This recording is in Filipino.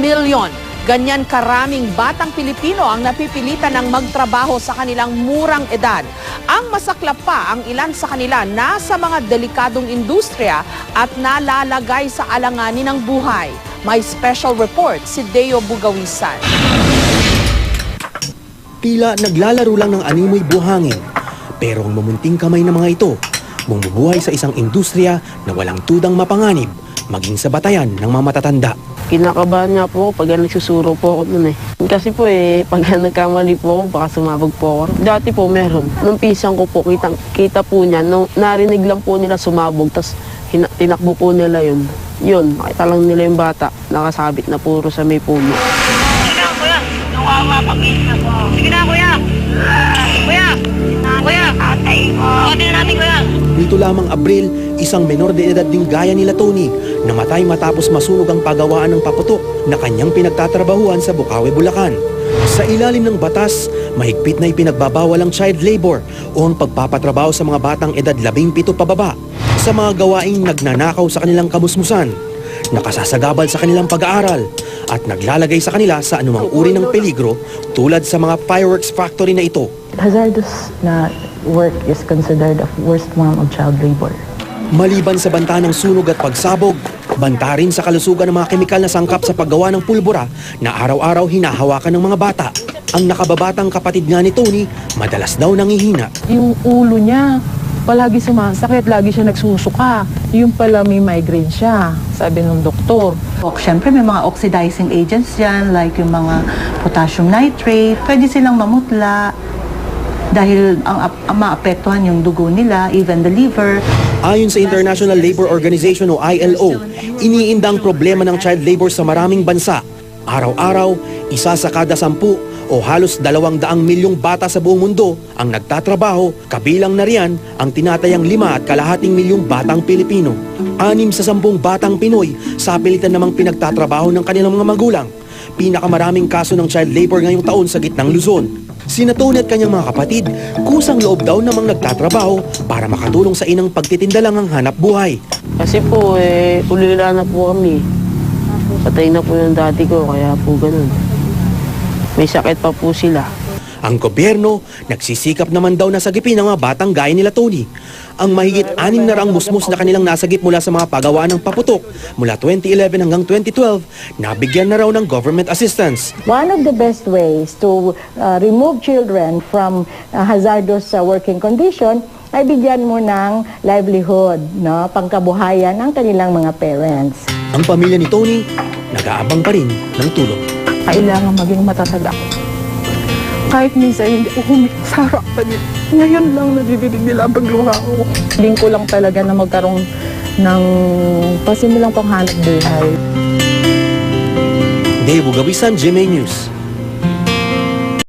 million. Ganyan karaming batang Pilipino ang napipilitan ng magtrabaho sa kanilang murang edad. Ang masaklap pa, ang ilan sa kanila nasa mga delikadong industriya at nalalagay sa alanganin ng buhay. May special report si Deo Bugawisan. Tila naglalaro lang ng animoy buhangin. Pero ang mamunting kamay ng mga ito, bumubuhay sa isang industriya na walang tudang mapanganib, maging sa batayan ng mga matatanda. Kinakabahan nga po ako pag nagsusuro po ako nun eh. Kasi po pag nagkamali po ako, baka sumabog po ako. Dati po meron. Nung pisang ko po, kita po niya, nung narinig lang po nila sumabog, tapos tinakbo po nila yun. Yun, makita lang nila yung bata, nakasabit na puro sa may puno. Sige na, kuya. Nawawa pag-iisa ko. Sige na, kuya. Kuya. Kuya. Atay ko. Atay na namin, kuya. Nito lamang Abril, isang menor de edad ding gaya nila Tony, namatay matapos masunog ang pagawaan ng paputok na kanyang pinagtatrabahuan sa Bukawi, Bulacan. Sa ilalim ng batas, mahigpit na ipinagbabawal ang child labor o ang pagpapatrabaho sa mga batang edad 17 pababa sa mga gawaing nagnanakaw sa kanilang kamusmusan, nakasasagabal sa kanilang pag-aaral at naglalagay sa kanila sa anumang uri ng peligro tulad sa mga fireworks factory na ito. Hazardous na work is considered a worst form of child labor. Maliban sa banta ng sunog at pagsabog, banta rin sa kalusugan ng mga kemikal na sangkap sa paggawa ng pulbura na araw-araw hinahawakan ng mga bata. Ang nakababatang kapatid nga ni Tony, madalas daw nangihina. Yung ulo niya, palagi sumasakit, lagi siya nagsusuka. Yung pala may migraine siya, sabi ng doktor. Siyempre may mga oxidizing agents dyan, like yung mga potassium nitrate. Pwede silang mamutla dahil ang maapektuhan yung dugo nila, even the liver. Ayon sa International Labor Organization o ILO, iniinda ang problema ng child labor sa maraming bansa. Araw-araw, isa sa kada 10 o halos 200 milyong bata sa buong mundo ang nagtatrabaho, kabilang na riyan ang tinatayang 5.2 milyong batang Pilipino. 6 sa 10 batang Pinoy sa pilitan namang pinagtatrabaho ng kanilang mga magulang. Pinakamaraming kaso ng child labor ngayong taon sa gitnang Luzon. Sina Tony at kanyang mga kapatid, kusang loob daw namang nagtatrabaho para makatulong sa inang pagtitinda lang ang hanap buhay. Kasi po ulila na po kami. Patay na po yung daddy ko, kaya po ganun. May sakit pa po sila. Ang gobyerno, nagsisikap naman daw na sagipin ang mga batang gaya nila Tony. Ang mahigit 6 na rang musmus na kanilang nasagip mula sa mga pagawaan ng paputok mula 2011 hanggang 2012, nabigyan na raw ng government assistance. One of the best ways to remove children from hazardous working condition ay bigyan mo ng livelihood, no, pangkabuhayan ng kanilang mga parents. Ang pamilya ni Tony, nag-aabang pa rin ng tulong. Kailangan maging matatag ako. Kahit minsan hindi ako humit sa harapan niya. Ngayon lang nadidinig nila ang pagluha ko. Hiling ko lang talaga na magkaroon ng pasimulang panghanap buhay. Deo Bugawisan, GMA News.